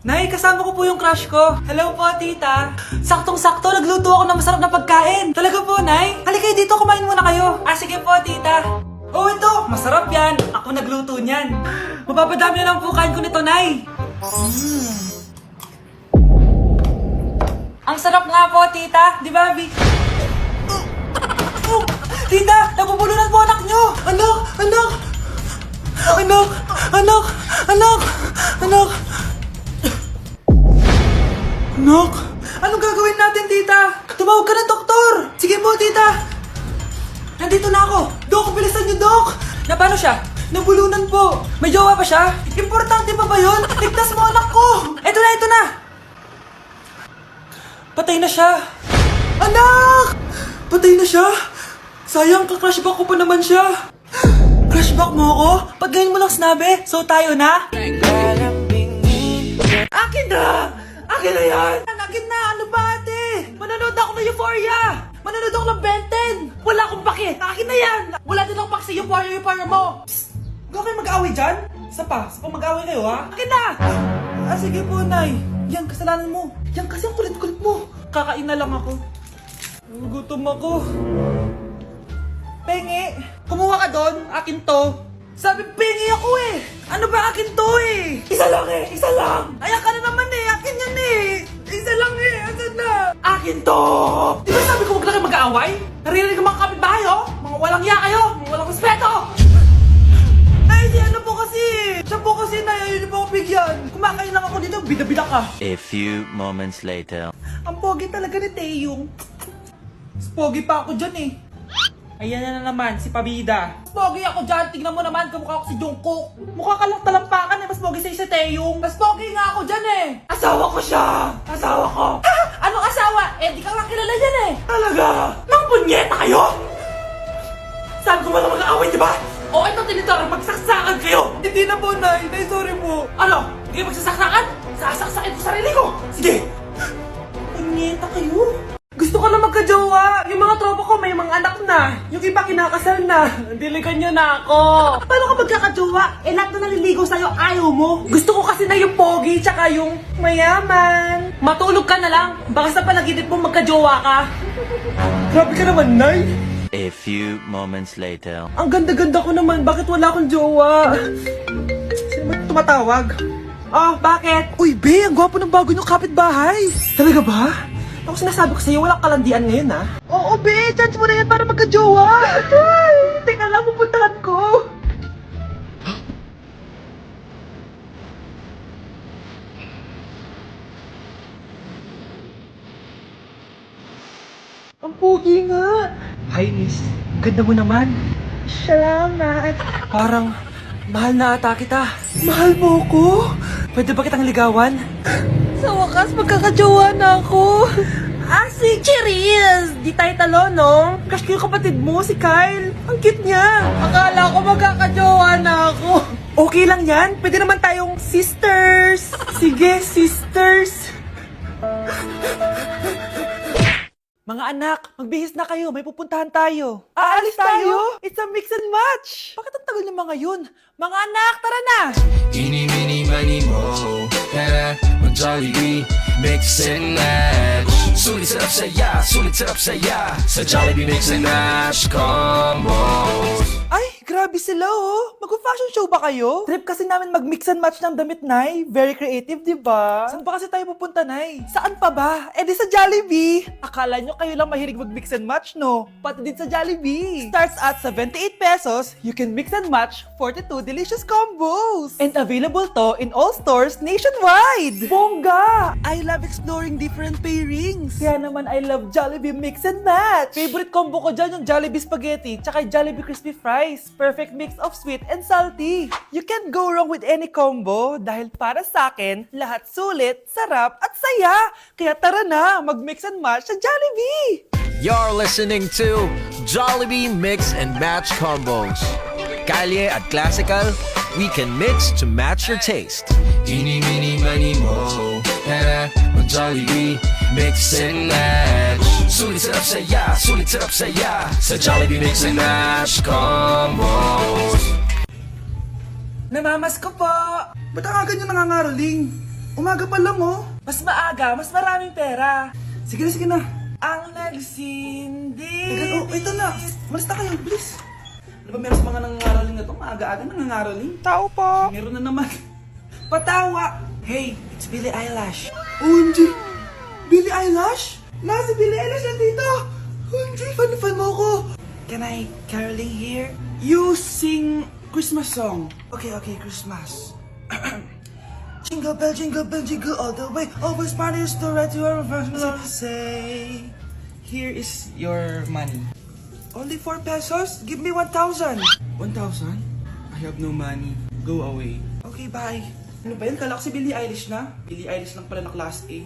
Nay, kasama ko po yung crush ko. Hello po, tita. Saktong-sakto, nagluto ako ng masarap na pagkain. Talaga po, Nay? Halika dito, kumain muna kayo. Sige po, tita. Oh, ito, masarap yan. Ako nagluto niyan. Mapapadami na lang po kain ko nito, Nay. Ang sarap nga po, tita. Di ba, Vic? Tita, nabubulunan po anak nyo. Anak. Anak, anong gagawin natin, tita? Tumawag ka ng doktor! Sige po, tita! Nandito na ako! Dok, bilisan niyo, Dok! Na paano siya? Nabulunan po! May jowa pa siya? Importante pa ba yun? Ligtas mo anak ko! Ito na! Patay na siya! Anak! Patay na siya? Sayang, ka-crushback ko pa naman siya! Crushback mo ako? Pag ngayon mo lang sinabi, so tayo na? Akin na! Akin na yan! Akin na! Ano ba ate? Manonood ako ng Euphoria! Manonood ako ng Ben 10! Wala akong pake! Akin na yan! Wala din akong pake sa Euphoria mo! Psst! Huwag kayo mag-away dyan? Isa pa mag-away kayo ha? Akin na! Sige po, Nay. Yan, kasalanan mo. Yan kasi ang kulit-kulit mo. Kakain na lang ako. Gutom ako. Pengi! Kumuha ka doon! Akin to! Sabi, pengi ako eh! Ano ba akin to eh? Isa lang! Ayan ka na naman eh! Akin yan eh! Isa lang eh! Asan na? Akin to! Di ba sabi ko huwag na kayo mag-aaway? Naririnig ang mga kapitbahay oh! Mga walang iya kayo! Mga walang respeto! Ay, si ano po kasi! Siya po kasi na yun po ako bigyan! Kumakain lang ako dito, bida-bida ka! A few moments later. Ang pogi talaga ni Taeyong. Mas pogi pa ako dyan eh. Ayan na naman, si Pabida. Mas pogi ako dyan, tignan mo naman, kamukha ako si Jungkook. Mukha ka lang talampakan eh, mas pogi sa'yo si Taeyong. Mas pogi nga ako dyan eh. Asawa ko siya! Asawa ko! Anong asawa? Di ka lang kilala yan eh. Talaga? Mga punyeta kayo? Saan ko ba na mag-aaway, di ba? O ito tinitara, magsaksakan kayo! Hindi na po, Nay. Nay, sorry po. Ano? Hindi magsasaksakan? Sasaksakin ko sarili ko! Sige! Punyeta kayo? Gusto ko na magka-jowa. Yung mga tropa ko may mga anak na. Yung iba kinakasal na. Diligan nyo na ako. Paano ka magkaka-jowa? Lahat na naliligaw sa'yo, ayaw mo. Gusto ko kasi na yung pogi tsaka yung mayaman. Matulog ka na lang. Baka sa panaginip mo magka-jowa ka. Grabe ka naman, Nay. A few moments later. Ang ganda-ganda ko naman. Bakit wala akong jowa? Sino ba tumatawag? Oh, bakit? Uy, Be, ang gwapo ng bago niyong kapitbahay. Talaga ba? Ako sinasabi ko sa'yo, walang kalandian ngayon, ha? Oo, Be! Chance mo na yan para magka-jowa! Ay! Tingnan lang, pupuntahan ko! Ang pogi nga! Hi, miss. Ganda mo naman. Salamat. Parang mahal na ata kita. Mahal mo ko? Pwede ba kitang ligawan? Sa wakas, magkakajowa na ako. Si Cherise! Di tayo talo, no? Crush ko yung kapatid mo, si Kyle. Ang cute niya. Akala ko magkakajowa na ako. Okay lang yan. Pwede naman tayong sisters. Sige, sisters. Mga anak, magbihis na kayo. May pupuntahan tayo. Aalis tayo? It's a mix and match. Bakit ang tagal ng mga yun? Mga anak, tara na! Eeny, meeny, miny, mo. Tara, mag-Jollibee, mix and match. Sulit sarap saya. Sa Jollibee mix and match combos. Ay, grabe sila oh. Mag-fashion show ba kayo? Trip kasi namin mag-mix and match ng damit, Nay. Very creative, di ba? Saan ba kasi tayo pupunta, Nay? Saan pa ba? Di sa Jollibee. Akala nyo kayo lang mahilig mag-mix and match, no? Pati din sa Jollibee. Starts at 78 pesos, you can mix and match 42 delicious combos. And available to in all stores nationwide. Bongga! I love exploring different pairings. Kaya naman I love Jollibee mix and match. Favorite combo ko dyan yung Jollibee spaghetti tsaka yung Jollibee crispy fries. Perfect mix of sweet and salty. You can't go wrong with any combo dahil para sa akin, lahat sulit, sarap at saya. Kaya tara na, mag-mix and match sa Jollibee! You're listening to Jollibee Mix and Match Combos. Kalye at Classical, we can mix to match your taste. Eeny, meeny, miny, mo. Tara, mag-Jollibee, mix and match. Sulit sarap saya. Sa Jollibee mix and match combos. Namamas ko po! Ba't ang ganyan nangangaroling? Umaga pa lang oh. Mas maaga, mas maraming pera. Sige na. Ang nagsindi. Teka, ito na. Malis na kayo, please. Ano ba meron sa mga nangangaraling na to? Maaga-aga nangangaraling? Tao po. Meron na naman. Patawa. Hey, it's Billie Eilish. OMG! Billie Eilish? Si Billie Eilish na dito. OMG, fan mo ko. Can I caroling here? You sing Christmas song. Okay, Christmas. Jingle bell, jingle all the way. Always partners to right to our version. Say, here is your money. Only 4 pesos? Give me 1,000. 1,000? I have no money. Go away. Okay, bye. Ano ba yan? Kala ko si Billie Eilish na. Billie Eilish lang pala na class A.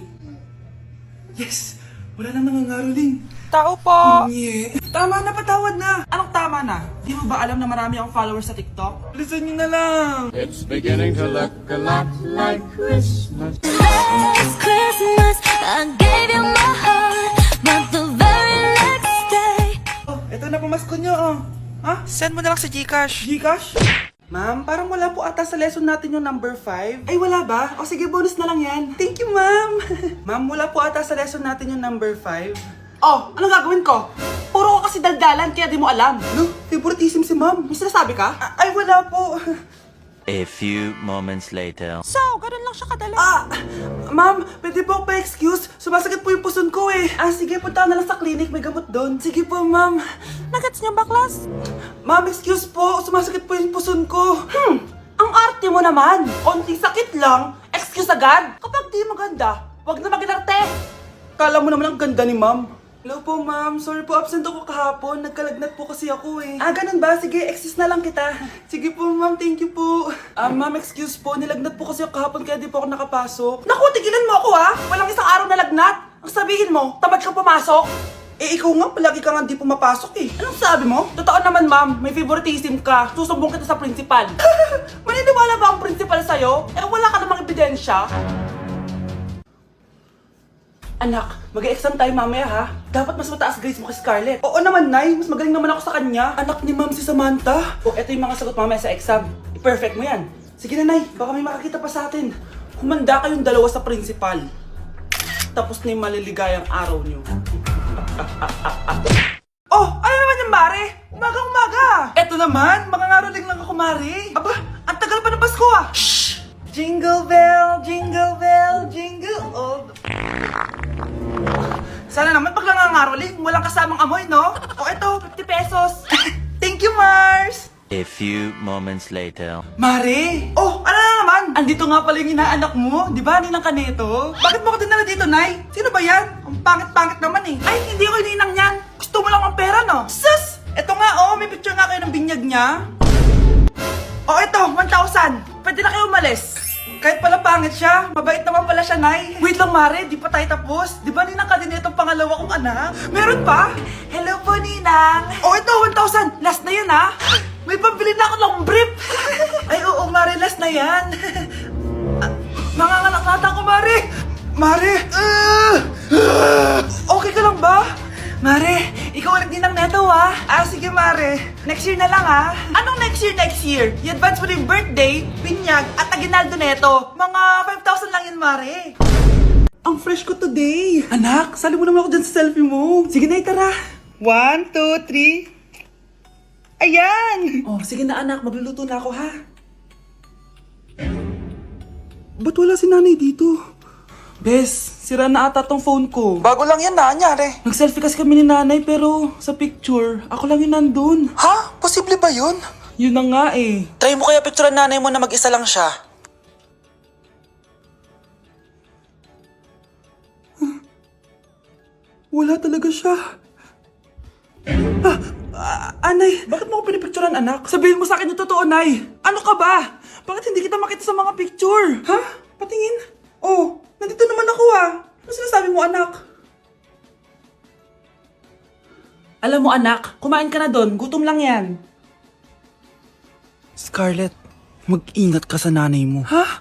Yes! Wala nang nangangaroling. Tao po! Nye. Tama na, patawad na. Anong tama na? Di mo ba alam na marami akong followers sa TikTok? Listen nyo na lang. It's beginning to look a lot like Christmas. Last Christmas, I gave you my heart, but the very next day. Oh, eto na pamasko nyo, oh. Ha? Send mo na lang sa Gcash. Gcash? Ma'am, parang wala po ata sa lesson natin yung number 5. Ay, wala ba? O sige, bonus na lang yan. Thank you, ma'am. Ma'am, wala po ata sa lesson natin yung number 5. Oh, anong gagawin ko? Puro ko kasi daldalan, kaya di mo alam. No, favoritism si ma'am. May sinasabi ka? Ay, wala po. A few moments later. So, ganun lang siya kadali. Ma'am, pwede po pa-excuse? Sumasakit po yung puson ko eh. Sige, punta na lang sa clinic, may gamot doon. Sige po, ma'am. Nagets niyo ba, class? Ma'am, excuse po, sumasakit po yung puson ko. Ang arte mo naman. Konting sakit lang, excuse agad. Kapag di maganda, wag na mag-inarte. Kala mo naman ang ganda ni ma'am. Hello po, ma'am. Sorry po, absent ako kahapon. Nagkalagnat po kasi ako eh. Ganun ba? Sige, excuse na lang kita. Sige po, ma'am. Thank you po. Ma'am, excuse po. Nilagnat po kasi ako kahapon kaya di po ako nakapasok. Naku, tigilan mo ako ha! Walang isang araw na lagnat. Ang sabihin mo, tamad kang pumasok. Ikaw nga, palagi ka nga di pumapasok eh. Anong sabi mo? Totoo naman, ma'am. May favoritism ka. Susumbong kita sa principal. Maniniwala ba ang principal sa'yo? Wala ka namang ebidensya. Anak, mag-e-exam tayo mamaya ha. Dapat mas mataas grades mo kay Scarlett. Oo naman, Nay. Mas magaling naman ako sa kanya. Anak ni Ma'am si Samantha. Eto yung mga sagot mamaya sa exam. I-perfect mo yan. Sige na, Nay. Baka may makakita pa sa atin. Humanda kayong dalawa sa principal. Tapos na yung maliligayang araw niyo. Ano naman yung Mare? Umaga-umaga. Eto naman, makangaroling lang ako, Mare. Aba, ang tagal pa ng Pasko ah. Shh! Jingle bell, jingle bell, jingle all the... Sana naman pag nangangaroling, walang kasamang amoy, no? Eto, 50 pesos. Thank you, Mars! A few moments later. Mare! Ano na naman? Andito nga pala yung inaanak mo. Di ba, ninang ka nito? Bakit mo ko dinala dito, Nay? Sino ba yan? Ang pangit-pangit naman eh. Ay, hindi ko ninang yan. Gusto mo lang ang pera, no? Sus! Eto nga, may picture nga kayo ng binyag niya. Eto, 1,000. Pwede na kayo umalis. Kahit pala pangit siya, mabait naman pala siya, Nay. Wait lang, Mare, di pa tayo tapos. Di ba ninang ka din itong pangalawa kong anak? Meron pa? Hello po, Ninang. Ito, 1,000. Last na yan, ha? May pambili na ako ng brief. Ay, oo, Mare, last na yan. Manganganak nata ako, Mare. Mare! Okay ka lang ba? Mare, ikaw ulit din ang neto, ha? Sige, Mare. Next year na lang, ha? Anong next year, next year? I-advance mo yung birthday, pinyag, at aginaldo neto. Mga 5,000 lang yun, Mare. Ang fresh ko today. Anak, sali mo naman ako dyan sa selfie mo. Sige na, tara. 1, 2, 3. Ayan! Sige na, anak. Magluluto na ako, ha? Ba't wala si nanay dito? Bes, sira na ata tong phone ko. Bago lang yan, nangyari. Nag-selfie kasi kami ni nanay pero sa picture, ako lang yung nandun. Ha? Posible ba yun? Yun na nga eh. Try mo kaya picturean nanay mo na mag-isa lang siya. Wala talaga siya. Anay, bakit mo ako pinipicturean, anak? Sabihin mo sa akin yung totoo, Nay. Ano ka ba? Bakit hindi kita makita sa mga picture? Ha? Patingin. Nandito naman ako Ano sinasabi mo, anak? Alam mo, anak, kumain ka na doon. Gutom lang yan. Scarlett, mag-ingat ka sa nanay mo. Ha?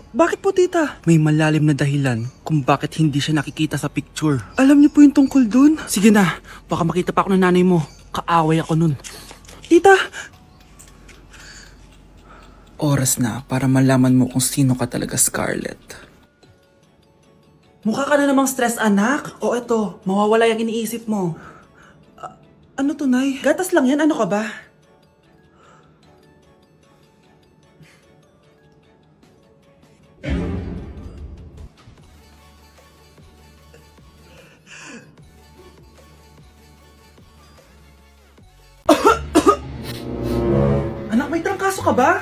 Bakit po, tita? May malalim na dahilan kung bakit hindi siya nakikita sa picture. Alam niyo po yung tungkol dun? Sige na, baka makita pa ako ng nanay mo. Kaaway ako nun. Tita! Oras na para malaman mo kung sino ka talaga, Scarlett. Mukha ka na namang stress, anak. O eto, mawawala yung iniisip mo. Ano to, Nay? Gatas lang yan, ano ka ba? Anak, may trangkaso ka ba?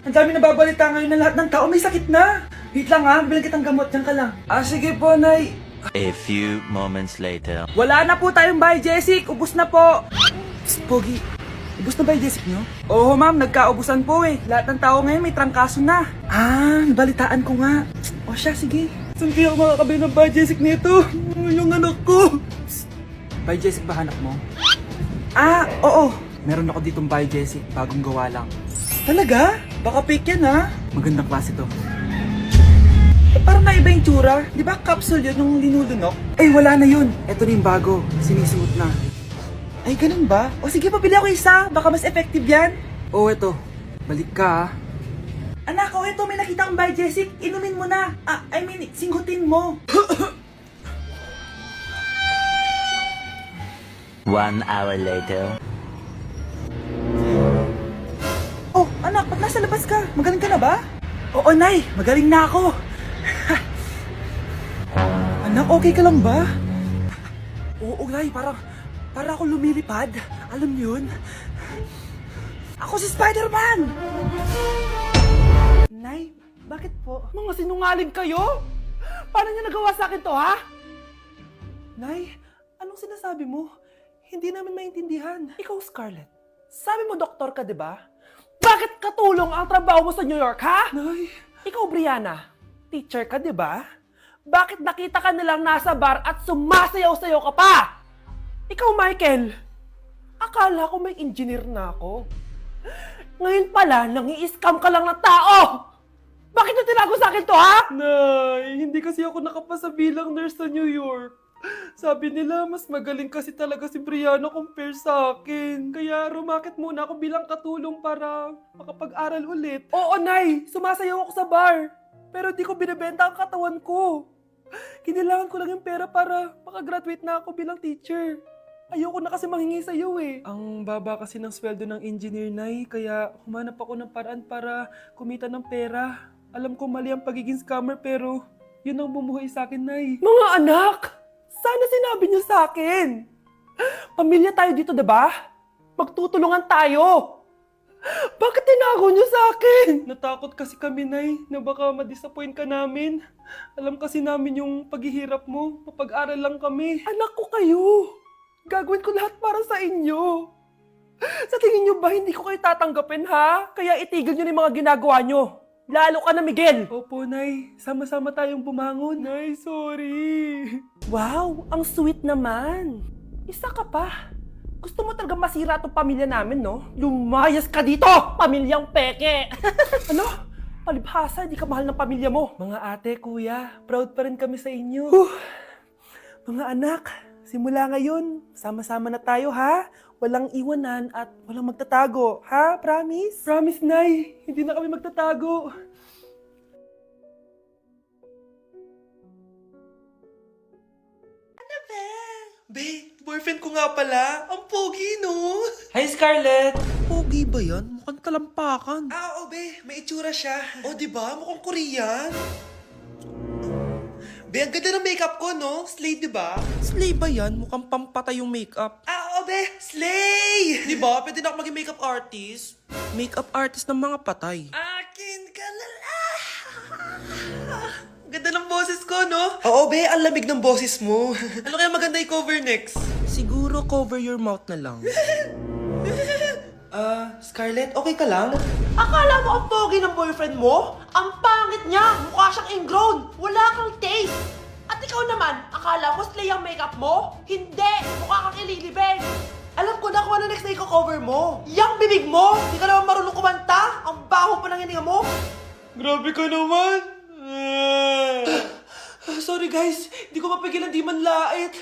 Ang dami nababalita ngayon na lahat ng tao may sakit na. Wait lang ha, bilang kitang gamot, dyan ka lang. Sige po, Nay. A few moments later. Wala na po tayong bahay, Jessic. Ubus na po. Psst, Pogi. Ubus na ba yung Jessic nyo? Oo, ma'am. Nagkaubusan po eh. Lahat ng tao ngayon may trangkaso na. Nabalitaan ko nga. O siya, sige. Saan kaya ako makakabili ng bahay, Jessic nito? Yung anak ko. Psst. Bahay, Jessic ba hanap mo? Oo. Meron ako ditong bahay, Jessic. Bagong gawa lang. Talaga? Baka fake yan ha? Magandang klase to. Parang naiba yung tsura. Di ba capsule yun nung linulunok? Wala na yun. Ito na yung bago. Sinisuot na. Ay, ganun ba? O sige, pabili ako isa. Baka mas effective yan. Eto. Balik ka ha. Anak, ito. May nakita kang bahay, Jessic. Inumin mo na. Singhutin mo. 1 hour later. Anak, ba't nasa labas ka? Magaling ka na ba? Oo, Nay. Magaling na ako. Anak, okay ka lang ba? Oo, Nay. Para ako lumilipad. Alam niyo yun? Ako si Spider-Man! Nay, bakit po? Mga sinungaling kayo? Paano niyo nagawa sa akin to, ha? Nay, anong sinasabi mo? Hindi namin maintindihan. Ikaw, Scarlett. Sabi mo doktor ka, di ba? Bakit katulong ang trabaho mo sa New York, ha? Nay. Ikaw, Brianna. Teacher ka, di ba? Bakit nakita ka nilang nasa bar at sumasayaw-sayaw ka pa? Ikaw, Michael. Akala ko may engineer na ako. Ngayon pala, nangi-scam ka lang ng tao! Bakit nyo tinago sa akin to, ha? Nay, hindi kasi ako nakapasa bilang nurse sa New York. Sabi nila, mas magaling kasi talaga si Brianna compare sa akin. Kaya rumakit muna ako bilang katulong para makapag-aral ulit. Oo, Nay! Sumasayaw ako sa bar. Pero di ko binibenta ang katawan ko. Kailangan ko lang yung pera para makagraduate na ako bilang teacher. Ayoko na kasi manghingi sa'yo eh. Ang baba kasi ng sweldo ng engineer, Nay. Kaya humanap ako ng paraan para kumita ng pera. Alam ko mali ang pagiging scammer pero yun ang bumuhay sa akin, Nay. Mga anak! Sana sinabi niyo sa akin. Pamilya tayo dito, diba? Magtutulungan tayo. Bakit tinago niyo sa akin? Natakot kasi kami, Nay, na baka ma-disappoint ka namin. Alam kasi namin yung paghihirap mo. Mapag-aral lang kami. Anak ko kayo. Gagawin ko lahat para sa inyo. Sa tingin niyo ba hindi ko kayo tatanggapin, ha? Kaya itigil niyo na yung mga ginagawa niyo. Lalo ka na, Miguel! Opo, Nay. Sama-sama tayong bumangon. Nay, sorry. Wow, ang sweet naman. Isa ka pa. Gusto mo talaga masira itong pamilya namin, no? Lumayas ka dito, pamilyang peke! Ano? Palibhasa, di ka mahal ng pamilya mo. Mga ate, kuya, proud pa rin kami sa inyo. Mga anak, simula ngayon, sama-sama na tayo, ha? Walang iwanan at walang magtatago, ha? Promise? Promise, Nay. Hindi na kami magtatago. Ano ba? Be, boyfriend ko nga pala. Ang pogi, no? Hi, Scarlett. Pogi ba yan? Mukhang talampakan. Oo, be. May itsura siya. O, diba? Mukhang Korean. Be, ang ganda ng makeup ko, no? Slay, diba? Slay ba yan? Mukhang pampatay yung makeup. Oo, be! Slay! Diba? Pwede na ako maging makeup artist. Makeup artist ng mga patay. Akin ka na lang! Ganda ng boses ko, no? Oo, be. Ang lamig ng boses mo. Ano kaya maganda i-cover next? Siguro cover your mouth na lang. Scarlett, okay ka lang? Akala mo ang pogi ng boyfriend mo? Ang pangit niya! Mukha siyang ingrown! Wala kang taste! At ikaw naman, akala mo slay ang makeup mo? Hindi! Mukha kang ililibing! Alam ko na kung ano next na i-cover mo! Yang bibig mo! Di ka naman marunong kumanta! Ang baho pa ng hininga mo! Grabe ka naman! Sorry guys, di ko mapigilan di man lait.